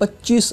25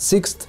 6th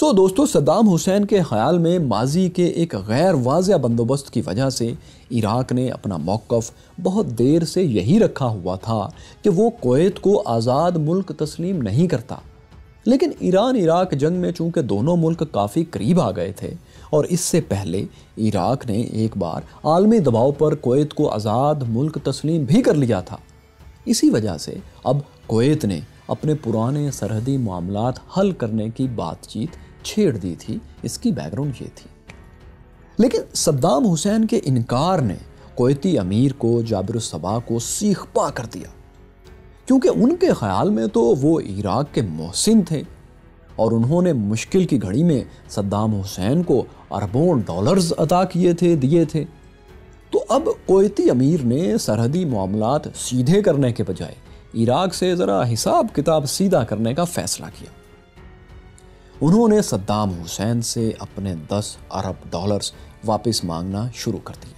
دوستو Saddam Hussein کے خیال میں ماضی کے ایک غیر واضح بندوبست کی وجہ سے عراق نے اپنا موقف بہت دیر سے یہی رکھا ہوا تھا کہ وہ کویت کو آزاد ملک تسلیم نہیں کرتا، لیکن ایران عراق جنگ میں چونکہ دونوں ملک کافی قریب آ گئے تھے اور اس سے پہلے عراق نے ایک بار عالمی دباؤ پر کویت کو آزاد ملک تسلیم بھی کر لیا تھا، اسی وجہ سے اب کویت نے اپنے پرانے سرحدی معاملات حل کرنے کی بات چیت چھیڑ دی تھی۔ اس کی بیک گراؤنڈ یہ تھی، لیکن صدام حسین کے انکار نے کویتی امیر کو جابر الصباح کو سیخ پا کر دیا، کیونکہ ان کے خیال میں تو وہ عراق کے محسن تھے اور انہوں نے مشکل کی گھڑی میں صدام حسین کو اربوں ڈالرز عطا دیے تھے۔ تو اب کویتی امیر نے سرحدی معاملات سیدھے کرنے کے بجائے عراق سے ذرا حساب کتاب سیدھا کرنے کا فیصلہ کیا۔ انہوں نے صدام حسین سے اپنے 10 ارب ڈالرز واپس مانگنا شروع کر دیے،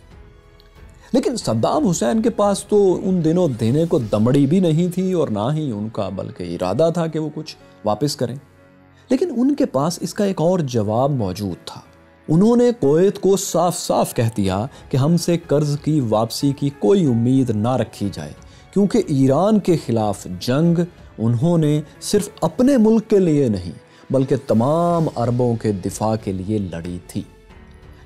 لیکن صدام حسین کے پاس تو ان دنوں دینے کو دمڑی بھی نہیں تھی اور نہ ہی ان کا بلکہ ارادہ تھا کہ وہ کچھ واپس کریں، لیکن ان کے پاس اس کا ایک اور جواب موجود تھا۔ انہوں نے کویت کو صاف صاف کہہ دیا کہ ہم سے قرض کی واپسی کی کوئی امید نہ رکھی جائے، کیونکہ ایران کے خلاف جنگ انہوں نے صرف اپنے ملک کے لیے نہیں بلکہ تمام عربوں کے دفاع کے لیے لڑی تھی۔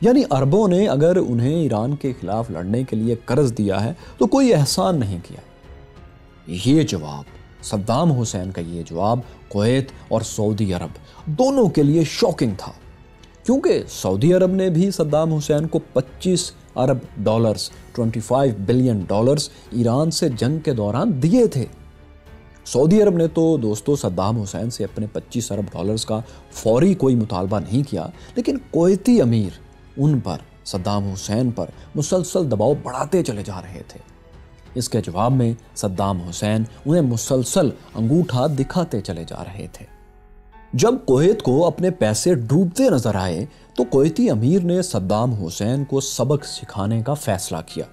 یعنی عربوں نے اگر انہیں ایران کے خلاف لڑنے کے لیے قرض دیا ہے تو کوئی احسان نہیں کیا۔ یہ جواب صدام حسین کا یہ جواب کویت اور سعودی عرب دونوں کے لیے شاکنگ تھا، کیونکہ سعودی عرب نے بھی صدام حسین کو 25 ارب ڈالرز 25 بلین ڈالرز ایران سے جنگ کے دوران دیے تھے۔ سعودی عرب نے تو دوستو صدام حسین سے اپنے 25 ارب ڈالرز کا فوری کوئی مطالبہ نہیں کیا، لیکن کویتی امیر ان پر صدام حسین پر مسلسل دباؤ بڑھاتے چلے جا رہے تھے۔ اس کے جواب میں صدام حسین انہیں مسلسل انگوٹھا دکھاتے چلے جا رہے تھے۔ جب کویت کو اپنے پیسے ڈوبتے نظر آئے تو کویتی امیر نے صدام حسین کو سبق سکھانے کا فیصلہ کیا۔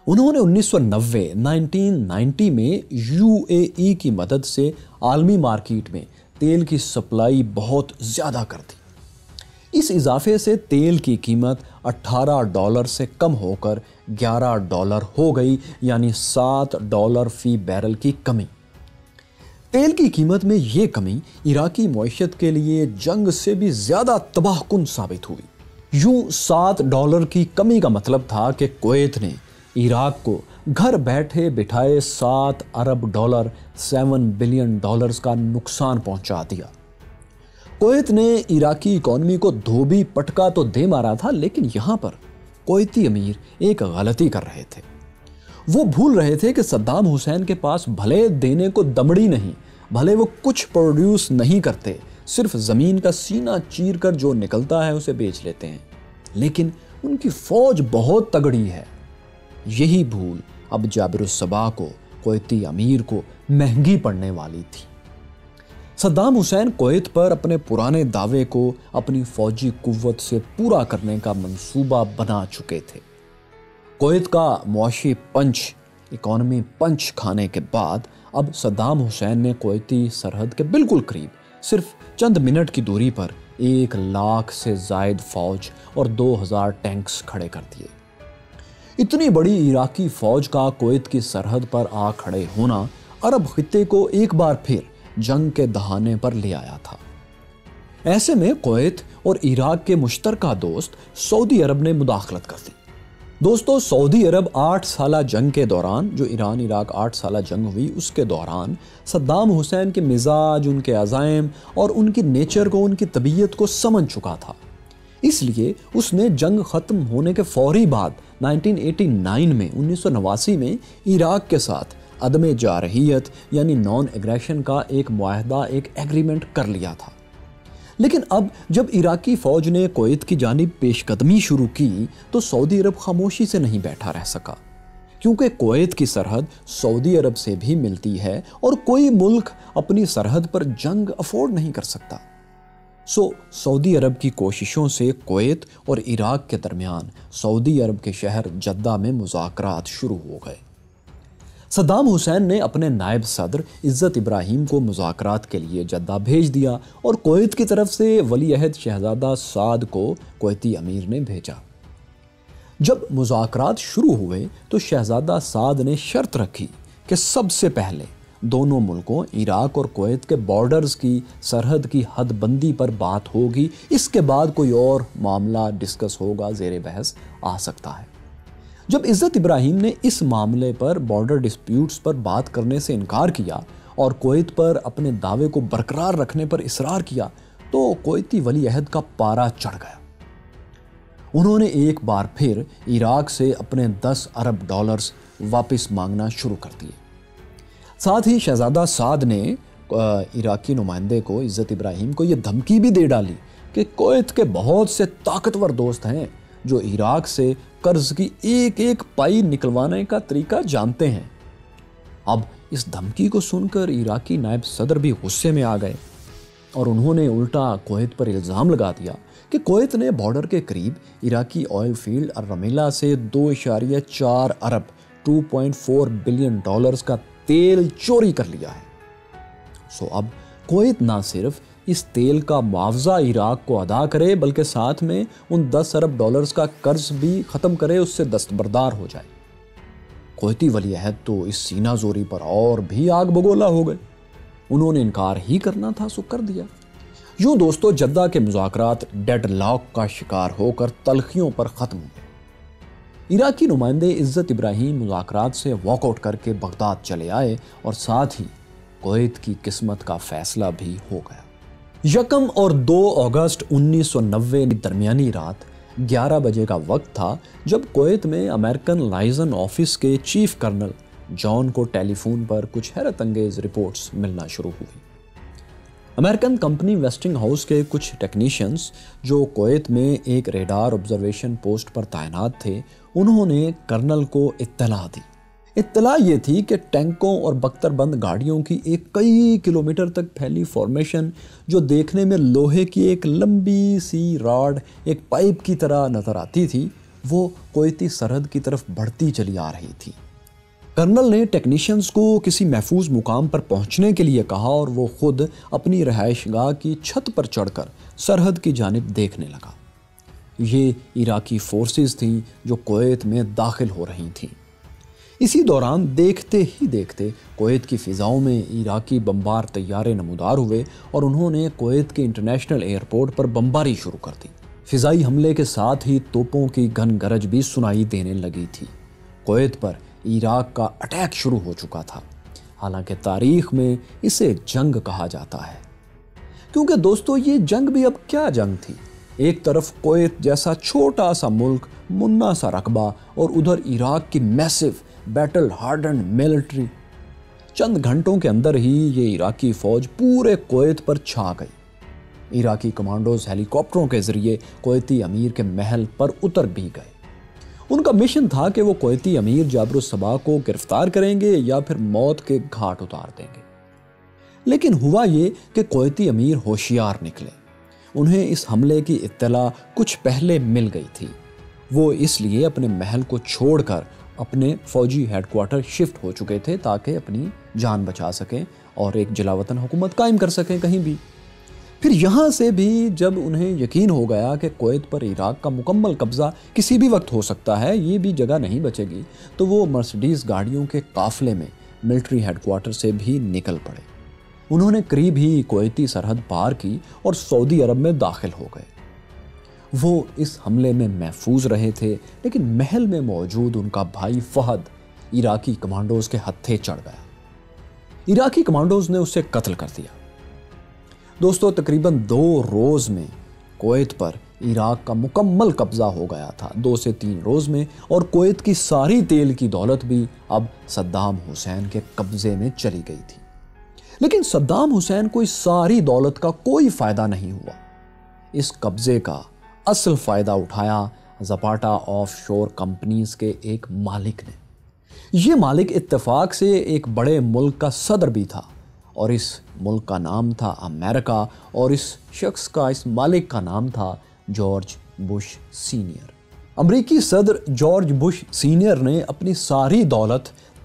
انہوں نے 1990 میں UAE کی مدد سے عالمی مارکیٹ میں تیل کی سپلائی بہت زیادہ کر دی۔ اس اضافے سے تیل کی قیمت 18 ڈالر سے کم ہو کر 11 ڈالر ہو گئی، یعنی 7 ڈالر فی بیرل کی کمی۔ تیل کی قیمت میں یہ کمی عراقی معیشت کے لیے جنگ سے بھی زیادہ تباہ کن ثابت ہوئی۔ یوں 7 ڈالر کی کمی کا مطلب تھا کہ کویت نے عراق کو گھر بیٹھے بٹھائے 7 ارب ڈالر 7 بلین ڈالرز کا نقصان پہنچا دیا۔ کویت نے عراقی اکانومی کو دھوبی پٹکا تو دے مارا تھا، لیکن یہاں پر کویتی امیر ایک غلطی کر رہے تھے۔ وہ بھول رہے تھے کہ صدام حسین کے پاس بھلے دینے کو دمڑی نہیں، بھلے وہ کچھ پروڈیوس نہیں کرتے، صرف زمین کا سینہ چیر کر جو نکلتا ہے اسے بیچ لیتے ہیں، لیکن ان کی فوج بہت تگڑی ہے۔ یہی بھول اب جابر الصباح کو، کویتی امیر کو مہنگی پڑنے والی تھی۔ صدام حسین کویت پر اپنے پرانے دعوے کو اپنی فوجی قوت سے پورا کرنے کا منصوبہ بنا چکے تھے۔ کویت کا معاشی پنچ، اکانومی پنچ کھانے کے بعد اب صدام حسین نے کویتی سرحد کے بالکل قریب صرف چند منٹ کی دوری پر 1 لاکھ سے زائد فوج اور 2000 ٹینکس کھڑے کر دیے۔ اتنی بڑی عراقی فوج کا کویت کی سرحد پر آ کھڑے ہونا عرب خطے کو ایک بار پھر جنگ کے دہانے پر لے آیا تھا۔ ایسے میں کویت اور عراق کے مشترکہ دوست سعودی عرب نے مداخلت کر دی۔ دوستو سعودی عرب 8 سالہ جنگ کے دوران، جو ایران عراق 8 سالہ جنگ ہوئی اس کے دوران، صدام حسین کے مزاج، ان کے عزائم اور ان کی نیچر کو، ان کی طبیعت کو سمجھ چکا تھا۔ اس لیے اس نے جنگ ختم ہونے کے فوری بعد 1989 میں عراق کے ساتھ عدم جارحیت یعنی نان ایگریشن کا ایک معاہدہ، ایک ایگریمنٹ کر لیا تھا۔ لیکن اب جب عراقی فوج نے کویت کی جانب پیش قدمی شروع کی تو سعودی عرب خاموشی سے نہیں بیٹھا رہ سکا، کیونکہ کویت کی سرحد سعودی عرب سے بھی ملتی ہے اور کوئی ملک اپنی سرحد پر جنگ افورڈ نہیں کر سکتا۔ سعودی عرب کی کوششوں سے کویت اور عراق کے درمیان سعودی عرب کے شہر جدہ میں مذاکرات شروع ہو گئے۔ صدام حسین نے اپنے نائب صدر عزت ابراہیم کو مذاکرات کے لیے جدہ بھیج دیا اور کویت کی طرف سے ولی عہد شہزادہ سعد کو کویتی امیر نے بھیجا۔ جب مذاکرات شروع ہوئے تو شہزادہ سعد نے شرط رکھی کہ سب سے پہلے دونوں ملکوں عراق اور کویت کے بارڈرز کی سرحد کی حد بندی پر بات ہوگی، اس کے بعد کوئی اور معاملہ ڈسکس ہوگا، زیر بحث آ سکتا ہے۔ جب عزت ابراہیم نے اس معاملے پر بارڈر ڈسپیوٹس پر بات کرنے سے انکار کیا اور کویت پر اپنے دعوے کو برقرار رکھنے پر اصرار کیا تو کویتی ولی عہد کا پارا چڑھ گیا۔ انہوں نے ایک بار پھر عراق سے اپنے 10 ارب ڈالرز واپس مانگنا شروع کر دیے۔ ساتھ ہی شہزادہ سعد نے عراقی نمائندے کو عزت ابراہیم کو یہ دھمکی بھی دے ڈالی کہ کویت کے بہت سے طاقتور دوست ہیں جو عراق سے قرض کی ایک ایک پائی نکلوانے کا طریقہ جانتے ہیں۔ اب اس دھمکی کو سن کر عراقی نائب صدر بھی غصے میں آ گئے اور انہوں نے الٹا کویت پر الزام لگا دیا کہ کویت نے بارڈر کے قریب عراقی آئل فیلڈ الرمیلہ سے 2.4 ارب 2.4 بلین ڈالرز کا تیل چوری کر لیا ہے۔ اب کویت نہ صرف اس تیل کا معاوضہ عراق کو ادا کرے بلکہ ساتھ میں ان 10 ارب ڈالرز کا قرض بھی ختم کرے، اس سے دستبردار ہو جائے۔ کویتی ولی عہد تو اس سینہ زوری پر اور بھی آگ بگولا ہو گئے۔ انہوں نے انکار ہی کرنا تھا سو کر دیا۔ یوں دوستو جدہ کے مذاکرات ڈیڈ لاک کا شکار ہو کر تلخیوں پر ختم ہوئے۔ عراقی نمائندے عزت ابراہیم مذاکرات سے واک آؤٹ کر کے بغداد چلے آئے اور ساتھ ہی کویت کی قسمت کا فیصلہ بھی ہو گیا۔ 1 اور 2 اگست 1990 درمیانی رات 11 بجے کا وقت تھا جب کویت میں امریکن لائزن آفس کے چیف کرنل جان کو ٹیلی فون پر کچھ حیرت انگیز رپورٹس ملنا شروع ہوئی۔ امریکن کمپنی ویسٹنگ ہاؤس کے کچھ ٹیکنیشینز جو کویت میں ایک ریڈار آبزرویشن پوسٹ پر تعینات تھے، انہوں نے کرنل کو اطلاع دی۔ اطلاع یہ تھی کہ ٹینکوں اور بختر بند گاڑیوں کی ایک کئی کلومیٹر تک پھیلی فارمیشن جو دیکھنے میں لوہے کی ایک لمبی سی راڈ ایک پائپ کی طرح نظر آتی تھی، وہ کویتی سرحد کی طرف بڑھتی چلی آ رہی تھی۔ کرنل نے ٹیکنیشینز کو کسی محفوظ مقام پر پہنچنے کے لیے کہا اور وہ خود اپنی رہائش گاہ کی چھت پر چڑھ کر سرحد کی جانب دیکھنے لگا۔ یہ عراقی فورسز تھیں جو کویت میں داخل ہو رہی تھیں۔ اسی دوران دیکھتے ہی دیکھتے کویت کی فضاؤں میں عراقی بمبار طیارے نمودار ہوئے اور انہوں نے کویت کے انٹرنیشنل ایئرپورٹ پر بمباری شروع کر دی۔ فضائی حملے کے ساتھ ہی توپوں کی گھن گرج بھی سنائی دینے لگی تھی۔ کویت پر عراق کا اٹیک شروع ہو چکا تھا، حالانکہ تاریخ میں اسے جنگ کہا جاتا ہے، کیونکہ دوستو یہ جنگ بھی اب کیا جنگ تھی۔ ایک طرف کویت جیسا چھوٹا سا ملک، منا سا رقبہ، اور ادھر عراق کی میسو بیٹل ہارڈنڈ ملٹری۔ چند گھنٹوں کے اندر ہی یہ عراقی فوج پورے کویت پر چھا گئی۔ عراقی کمانڈوز ہیلی کاپٹروں کے ذریعے کویتی امیر کے محل پر اتر بھی گئے۔ ان کا مشن تھا کہ وہ کویتی امیر جابر الصباح کو گرفتار کریں گے یا پھر موت کے گھاٹ اتار دیں گے۔ لیکن ہوا یہ کہ کویتی امیر ہوشیار نکلے۔ انہیں اس حملے کی اطلاع کچھ پہلے مل گئی تھی۔ وہ اس لیے اپنے محل کو چھوڑ کر اپنے فوجی ہیڈ کوارٹر شفٹ ہو چکے تھے تاکہ اپنی جان بچا سکیں اور ایک جلاوطن حکومت قائم کر سکیں کہیں بھی۔ پھر یہاں سے بھی جب انہیں یقین ہو گیا کہ کویت پر عراق کا مکمل قبضہ کسی بھی وقت ہو سکتا ہے، یہ بھی جگہ نہیں بچے گی، تو وہ مرسڈیز گاڑیوں کے قافلے میں ملٹری ہیڈ کوارٹر سے بھی نکل پڑے۔ انہوں نے قریب ہی کویتی سرحد پار کی اور سعودی عرب میں داخل ہو گئے۔ وہ اس حملے میں محفوظ رہے تھے، لیکن محل میں موجود ان کا بھائی فہد عراقی کمانڈوز کے ہتھے چڑھ گیا۔ عراقی کمانڈوز نے اسے قتل کر دیا۔ دوستو تقریباً 2 روز میں کویت پر عراق کا مکمل قبضہ ہو گیا تھا، 2 سے 3 روز میں، اور کویت کی ساری تیل کی دولت بھی اب صدام حسین کے قبضے میں چلی گئی تھی۔ لیکن صدام حسین کو اس ساری دولت کا کوئی فائدہ نہیں ہوا۔ اس قبضے کا اصل فائدہ اٹھایا زپاٹا آف شور کمپنیز کے ایک مالک نے۔ یہ مالک اتفاق سے ایک بڑے ملک کا صدر بھی تھا، اور اس ملک کا نام تھا امریکہ، اور اس شخص کا، اس مالک کا نام تھا جارج بش سینئر۔ امریکی صدر جارج بش سینئر نے اپنی ساری دولت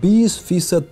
20%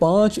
5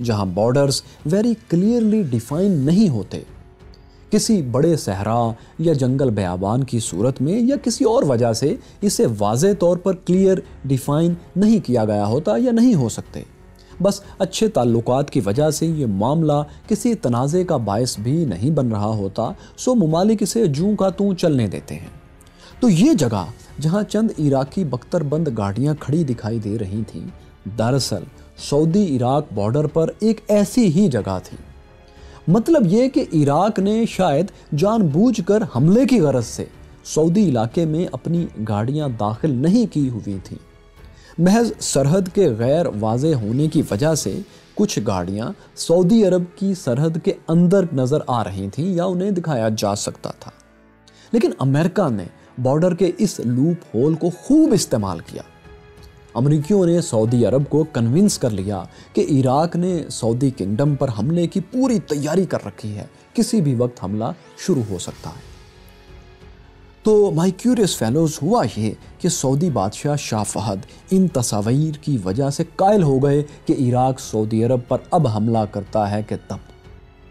جہاں بارڈرز ویری کلیئرلی ڈیفائن نہیں ہوتے، کسی بڑے صحرا یا جنگل بیابان کی صورت میں یا کسی اور وجہ سے اسے واضح طور پر کلیئر ڈیفائن نہیں کیا گیا ہوتا یا نہیں ہو سکتے، بس اچھے تعلقات کی وجہ سے یہ معاملہ کسی تنازع کا باعث بھی نہیں بن رہا ہوتا، سو ممالک اسے جوں کا توں چلنے دیتے ہیں۔ تو یہ جگہ جہاں چند عراقی بختر بند گاڑیاں کھڑی دکھائی دے رہی تھیں، دراصل سعودی عراق بارڈر پر ایک ایسی ہی جگہ تھی۔ مطلب یہ کہ عراق نے شاید جان بوجھ کر حملے کی غرض سے سعودی علاقے میں اپنی گاڑیاں داخل نہیں کی ہوئی تھیں، محض سرحد کے غیر واضح ہونے کی وجہ سے کچھ گاڑیاں سعودی عرب کی سرحد کے اندر نظر آ رہی تھیں یا انہیں دکھایا جا سکتا تھا، لیکن امریکہ نے بارڈر کے اس لوپ ہول کو خوب استعمال کیا۔ امریکیوں نے سعودی عرب کو کنونس کر لیا کہ عراق نے سعودی کنگڈم پر حملے کی پوری تیاری کر رکھی ہے، کسی بھی وقت حملہ شروع ہو سکتا ہے۔ تو مائی کیوریس فیلوز، ہوا یہ کہ سعودی بادشاہ شاہ فہد ان تصاویر کی وجہ سے قائل ہو گئے کہ عراق سعودی عرب پر اب حملہ کرتا ہے کہ تب۔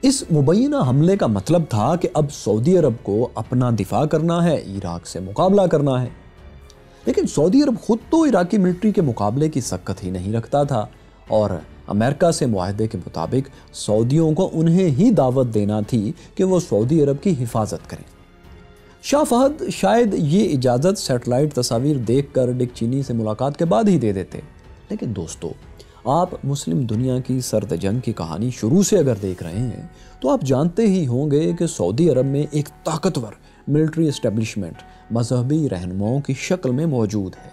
اس مبینہ حملے کا مطلب تھا کہ اب سعودی عرب کو اپنا دفاع کرنا ہے، عراق سے مقابلہ کرنا ہے۔ لیکن سعودی عرب خود تو عراقی ملٹری کے مقابلے کی سکت ہی نہیں رکھتا تھا، اور امریکہ سے معاہدے کے مطابق سعودیوں کو انہیں ہی دعوت دینا تھی کہ وہ سعودی عرب کی حفاظت کریں۔ شاہ فہد شاید یہ اجازت سیٹلائٹ تصاویر دیکھ کر ڈک چینی سے ملاقات کے بعد ہی دے دیتے، لیکن دوستو، آپ مسلم دنیا کی سرد جنگ کی کہانی شروع سے اگر دیکھ رہے ہیں تو آپ جانتے ہی ہوں گے کہ سعودی عرب میں ایک طاقتور ملٹری اسٹیبلشمنٹ مذہبی رہنماؤں کی شکل میں موجود ہے۔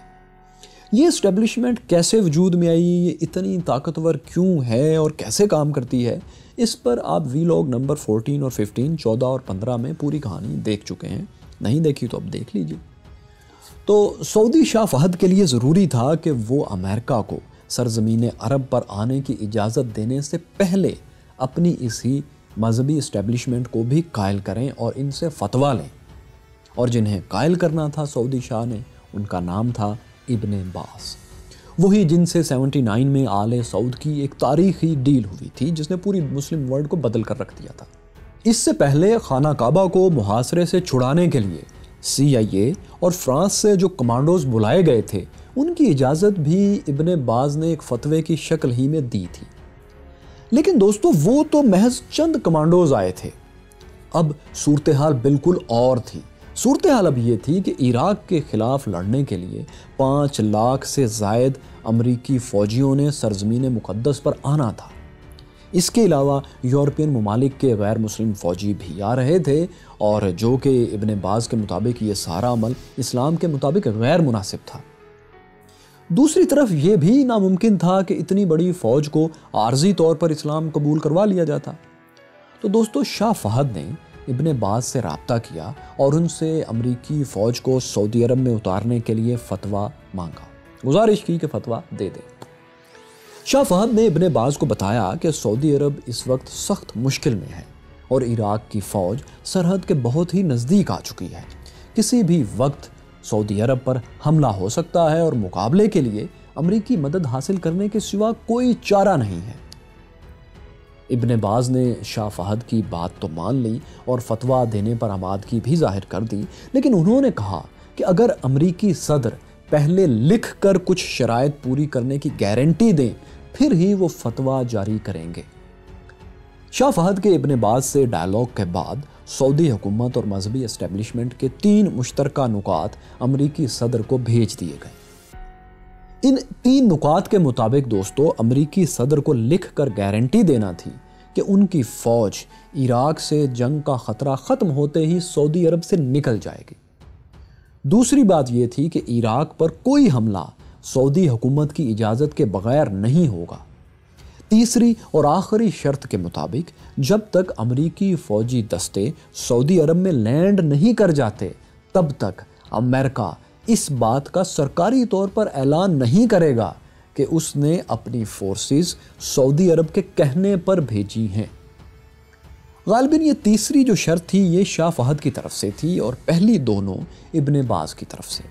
یہ اسٹیبلشمنٹ کیسے وجود میں آئی، یہ اتنی طاقتور کیوں ہے اور کیسے کام کرتی ہے، اس پر آپ ویلاگ نمبر 14 اور 15، 14 اور 15 میں پوری کہانی دیکھ چکے ہیں، نہیں دیکھی تو اب دیکھ لیجیے۔ تو سعودی شاہ فہد کے لیے ضروری تھا کہ وہ امریکہ کو سرزمین عرب پر آنے کی اجازت دینے سے پہلے اپنی اسی مذہبی اسٹیبلشمنٹ کو بھی قائل کریں اور ان سے فتویٰ لیں، اور جنہیں قائل کرنا تھا سعودی شاہ نے، ان کا نام تھا ابن باز، وہی جن سے 79 میں آل سعود کی ایک تاریخی ڈیل ہوئی تھی جس نے پوری مسلم ورلڈ کو بدل کر رکھ دیا تھا۔ اس سے پہلے خانہ کعبہ کو محاصرے سے چھڑانے کے لیے CIA اور فرانس سے جو کمانڈوز بلائے گئے تھے، ان کی اجازت بھی ابن باز نے ایک فتوے کی شکل ہی میں دی تھی۔ لیکن دوستو، وہ تو محض چند کمانڈوز آئے تھے، اب صورتحال بالکل اور تھی۔ صورتحال اب یہ تھی کہ عراق کے خلاف لڑنے کے لیے 5 لاکھ سے زائد امریکی فوجیوں نے سرزمین مقدس پر آنا تھا۔ اس کے علاوہ یورپین ممالک کے غیر مسلم فوجی بھی آ رہے تھے، اور جو کہ ابن باز کے مطابق یہ سارا عمل اسلام کے مطابق غیر مناسب تھا۔ دوسری طرف یہ بھی ناممکن تھا کہ اتنی بڑی فوج کو عارضی طور پر اسلام قبول کروا لیا جاتا۔ تو دوستو، شاہ فہد نے ابن باز سے رابطہ کیا اور ان سے امریکی فوج کو سعودی عرب میں اتارنے کے لیے فتویٰ مانگا، گزارش کی کہ فتویٰ دے دے۔ شاہ فہد نے ابن باز کو بتایا کہ سعودی عرب اس وقت سخت مشکل میں ہے اور عراق کی فوج سرحد کے بہت ہی نزدیک آ چکی ہے، کسی بھی وقت سعودی عرب پر حملہ ہو سکتا ہے اور مقابلے کے لیے امریکی مدد حاصل کرنے کے سوا کوئی چارہ نہیں ہے۔ ابن باز نے شاہ فہد کی بات تو مان لی اور فتویٰ دینے پر آمادگی بھی ظاہر کر دی، لیکن انہوں نے کہا کہ اگر امریکی صدر پہلے لکھ کر کچھ شرائط پوری کرنے کی گارنٹی دیں پھر ہی وہ فتویٰ جاری کریں گے۔ شاہ فہد کے ابن باز سے ڈائلاگ کے بعد سعودی حکومت اور مذہبی اسٹیبلشمنٹ کے 3 مشترکہ نکات امریکی صدر کو بھیج دیے گئے۔ ان 3 نکات کے مطابق دوستو، امریکی صدر کو لکھ کر گارنٹی دینا تھی کہ ان کی فوج عراق سے جنگ کا خطرہ ختم ہوتے ہی سعودی عرب سے نکل جائے گی۔ دوسری بات یہ تھی کہ عراق پر کوئی حملہ سعودی حکومت کی اجازت کے بغیر نہیں ہوگا۔ تیسری اور آخری شرط کے مطابق جب تک امریکی فوجی دستے سعودی عرب میں لینڈ نہیں کر جاتے تب تک امریکہ اس بات کا سرکاری طور پر اعلان نہیں کرے گا کہ اس نے اپنی فورسز سعودی عرب کے کہنے پر بھیجی ہیں۔ غالباً یہ تیسری جو شرط تھی یہ شاہ فہد کی طرف سے تھی اور پہلی دونوں ابن باز کی طرف سے۔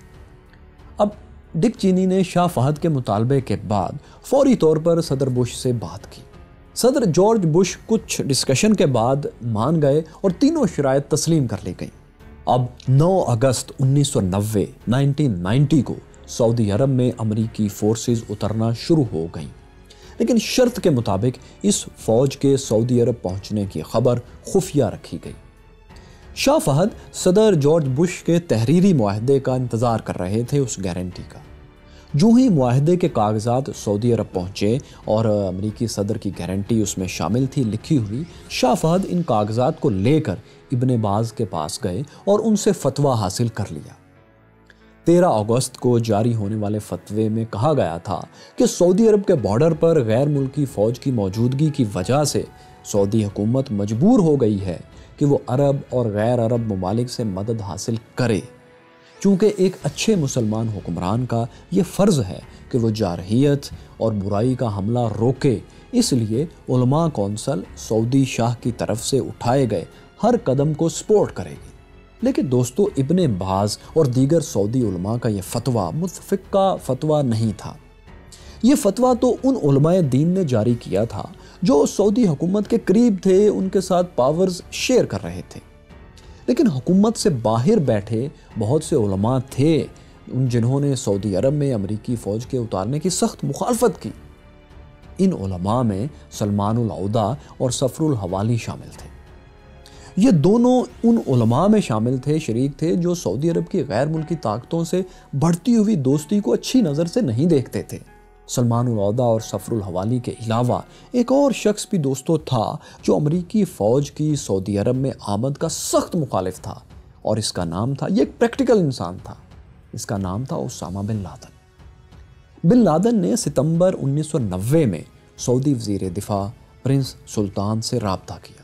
اب ڈک چینی نے شاہ فہد کے مطالبے کے بعد فوری طور پر صدر بش سے بات کی صدر جارج بش کچھ ڈسکشن کے بعد مان گئے اور تینوں شرائط تسلیم کر لی گئیں۔ اب 9 اگست 1990 کو سعودی عرب میں امریکی فورسز اترنا شروع ہو گئیں، لیکن شرط کے مطابق اس فوج کے سعودی عرب پہنچنے کی خبر خفیہ رکھی گئی۔ شاہ فہد صدر جارج بش کے تحریری معاہدے کا انتظار کر رہے تھے، اس گارنٹی کا۔ جو ہی معاہدے کے کاغذات سعودی عرب پہنچے اور امریکی صدر کی گارنٹی اس میں شامل تھی لکھی ہوئی، شاہ فہد ان کاغذات کو لے کر ابن باز کے پاس گئے اور ان سے فتویٰ حاصل کر لیا۔ 13 اگست کو جاری ہونے والے فتوے میں کہا گیا تھا کہ سعودی عرب کے بارڈر پر غیر ملکی فوج کی موجودگی کی وجہ سے سعودی حکومت مجبور ہو گئی ہے کہ وہ عرب اور غیر عرب ممالک سے مدد حاصل کرے، چونکہ ایک اچھے مسلمان حکمران کا یہ فرض ہے کہ وہ جارحیت اور برائی کا حملہ روکے۔ اس لیے علماء کونسل سعودی شاہ کی طرف سے اٹھائے گئے ہر قدم کو سپورٹ کرے گی۔ لیکن دوستو، ابن باز اور دیگر سعودی علماء کا یہ فتویٰ متفقہ فتویٰ نہیں تھا۔ یہ فتویٰ تو ان علماء دین نے جاری کیا تھا جو سعودی حکومت کے قریب تھے، ان کے ساتھ پاورز شیئر کر رہے تھے۔ لیکن حکومت سے باہر بیٹھے بہت سے علماء تھے جنہوں نے سعودی عرب میں امریکی فوج کے اتارنے کی سخت مخالفت کی۔ ان علماء میں سلمان العودہ اور صفر الحوالی شامل تھے۔ یہ دونوں ان علماء میں شامل تھے، شریک تھے جو سعودی عرب کی غیر ملکی طاقتوں سے بڑھتی ہوئی دوستی کو اچھی نظر سے نہیں دیکھتے تھے۔ سلمان العودہ اور صفر الحوالی کے علاوہ ایک اور شخص بھی دوستو تھا جو امریکی فوج کی سعودی عرب میں آمد کا سخت مخالف تھا، اور اس کا نام تھا، یہ ایک پریکٹیکل انسان تھا، اس کا نام تھا Osama bin Laden. Bin Laden نے ستمبر 1990 میں سعودی وزیر دفاع پرنس سلطان سے رابطہ کیا۔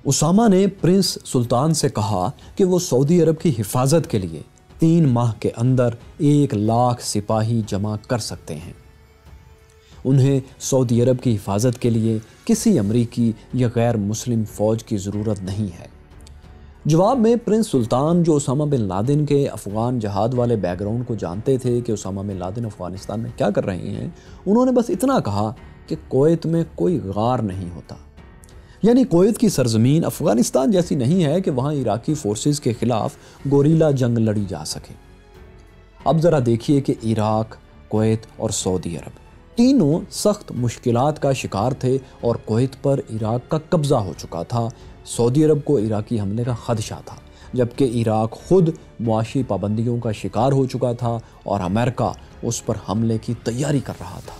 اسامہ نے پرنس سلطان سے کہا کہ وہ سعودی عرب کی حفاظت کے لیے 3 ماہ کے اندر 1,00,000 سپاہی جمع کر سکتے ہیں۔ انہیں سعودی عرب کی حفاظت کے لیے کسی امریکی یا غیر مسلم فوج کی ضرورت نہیں ہے۔ جواب میں پرنس سلطان، جو اسامہ بن لادن کے افغان جہاد والے بیک گراؤنڈ کو جانتے تھے کہ اسامہ بن لادن افغانستان میں کیا کر رہے ہیں، انہوں نے بس اتنا کہا کہ کویت میں کوئی غار نہیں ہوتا، یعنی کویت کی سرزمین افغانستان جیسی نہیں ہے کہ وہاں عراقی فورسز کے خلاف گوریلا جنگ لڑی جا سکے۔ اب ذرا دیکھیے کہ عراق، کویت اور سعودی عرب تینوں سخت مشکلات کا شکار تھے اور کویت پر عراق کا قبضہ ہو چکا تھا۔ سعودی عرب کو عراقی حملے کا خدشہ تھا، جبکہ عراق خود معاشی پابندیوں کا شکار ہو چکا تھا اور امریکہ اس پر حملے کی تیاری کر رہا تھا۔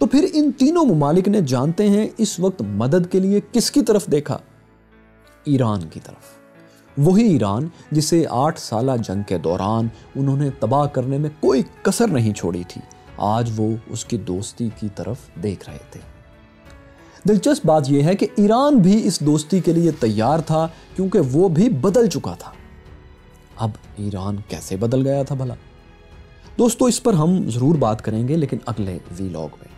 تو پھر ان تینوں ممالک نے جانتے ہیں اس وقت مدد کے لیے کس کی طرف دیکھا؟ ایران کی طرف۔ وہی ایران جسے 8 سالہ جنگ کے دوران انہوں نے تباہ کرنے میں کوئی کسر نہیں چھوڑی تھی، آج وہ اس کی دوستی کی طرف دیکھ رہے تھے۔ دلچسپ بات یہ ہے کہ ایران بھی اس دوستی کے لیے تیار تھا، کیونکہ وہ بھی بدل چکا تھا۔ اب ایران کیسے بدل گیا تھا بھلا؟ دوستو، اس پر ہم ضرور بات کریں گے، لیکن اگلے ویلاگ میں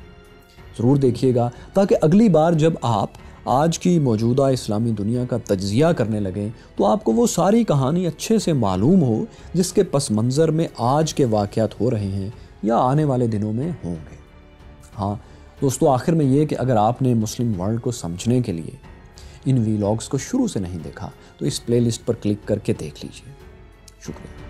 ضرور دیکھیے گا، تاکہ اگلی بار جب آپ آج کی موجودہ اسلامی دنیا کا تجزیہ کرنے لگیں تو آپ کو وہ ساری کہانی اچھے سے معلوم ہو جس کے پس منظر میں آج کے واقعات ہو رہے ہیں یا آنے والے دنوں میں ہوں گے۔ ہاں دوستو، آخر میں یہ کہ اگر آپ نے مسلم ورلڈ کو سمجھنے کے لیے ان ویلاگز کو شروع سے نہیں دیکھا تو اس پلے لسٹ پر کلک کر کے دیکھ لیجئے۔ شکریہ۔